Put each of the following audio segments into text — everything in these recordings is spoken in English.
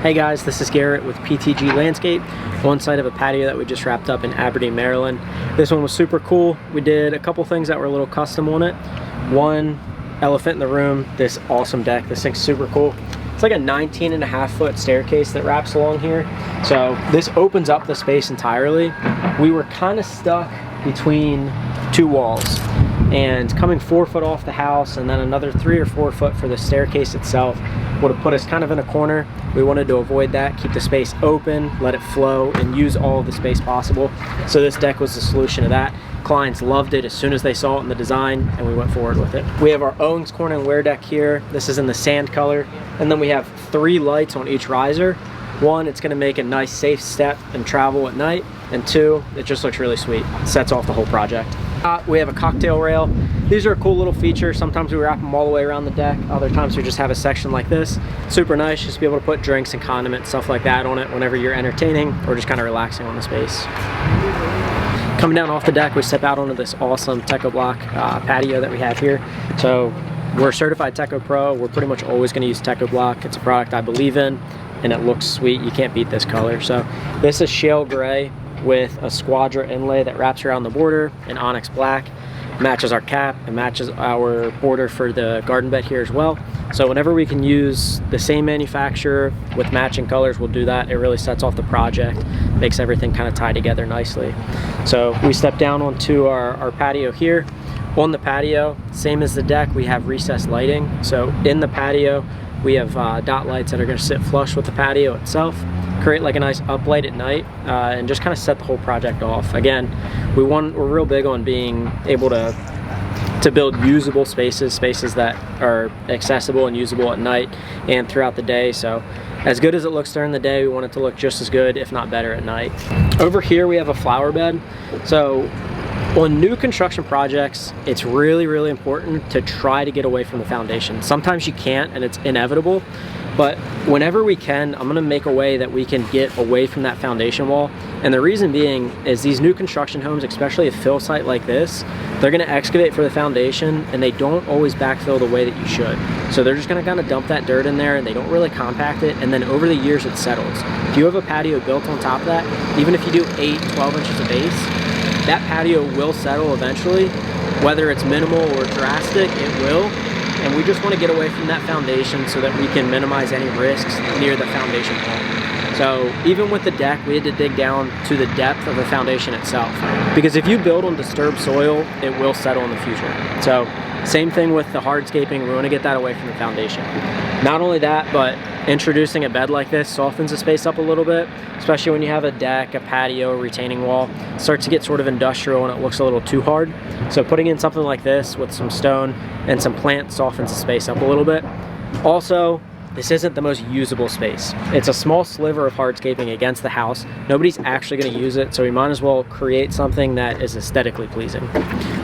Hey guys, this is Garrett with PTG Landscape, one side of a patio that we just wrapped up in Aberdeen, Maryland. This one was super cool. We did a couple things that were a little custom on it. One, elephant in the room, this awesome deck. This thing's super cool. It's like a 19.5-foot staircase that wraps along here. So this opens up the space entirely. We were kind of stuck between two walls, and coming 4 foot off the house and then another 3 or 4 foot for the staircase itself would have put us kind of in a corner. We wanted to avoid that, keep the space open, let it flow, and use all of the space possible. So this deck was the solution to that. Clients loved it as soon as they saw it in the design, and we went forward with it. We have our Owens Corner and Wear deck here. This is in the sand color, and then we have 3 lights on each riser. 1, it's going to make a nice safe step and travel at night, and 2, it just looks really sweet. Sets off the whole project. We have a cocktail rail. These are a cool little feature. Sometimes we wrap them all the way around the deck. Other times we just have a section like this. Super nice, just to be able to put drinks and condiments, stuff like that on it whenever you're entertaining or just kind of relaxing on the space. Coming down off the deck, we step out onto this awesome Techo block patio that we have here. So we're certified Techo Pro. We're pretty much always going to use Techo block. It's a product I believe in, and it looks sweet. You can't beat this color. So this is shale gray with a squadra inlay that wraps around the border in onyx black. Matches our cap and matches our border for the garden bed here as well. So whenever we can use the same manufacturer with matching colors, we'll do that. It really sets off the project, makes everything kind of tie together nicely. So we step down onto our patio here. On the patio, same as the deck, we have recessed lighting. So in the patio, we have dot lights that are going to sit flush with the patio itself, create like a nice uplight at night, and just kind of set the whole project off. Again, we're real big on being able to build usable spaces that are accessible and usable at night and throughout the day. So as good as it looks during the day, we want it to look just as good, if not better, at night. Over here we have a flower bed. So on new construction projects, it's really important to try to get away from the foundation. Sometimes you can't, and it's inevitable, but whenever we can, I'm gonna make a way that we can get away from that foundation wall. And the reason being is these new construction homes, especially a fill site like this, they're gonna excavate for the foundation, and they don't always backfill the way that you should. So they're just gonna kind of dump that dirt in there, and they don't really compact it, and then over the years it settles. If you have a patio built on top of that, even if you do 8-12 inches of base, that patio will settle eventually. Whether it's minimal or drastic, it will. And we just want to get away from that foundation so that we can minimize any risks near the foundation wall. So even with the deck, we had to dig down to the depth of the foundation itself. Because if you build on disturbed soil, it will settle in the future. So same thing with the hardscaping, we want to get that away from the foundation. Not only that, but introducing a bed like this softens the space up a little bit, especially when you have a deck, a patio, a retaining wall. It starts to get sort of industrial and it looks a little too hard. So putting in something like this with some stone and some plant softens the space up a little bit. Also, this isn't the most usable space. It's a small sliver of hardscaping against the house. Nobody's actually going to use it, so we might as well create something that is aesthetically pleasing.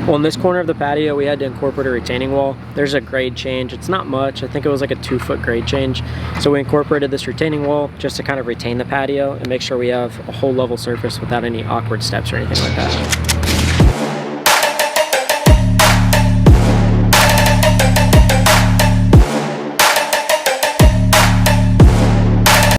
On this corner of the patio, we had to incorporate a retaining wall. There's a grade change. It's not much. I think it was like a 2-foot grade change. So we incorporated this retaining wall just to kind of retain the patio and make sure we have a whole level surface without any awkward steps or anything like that.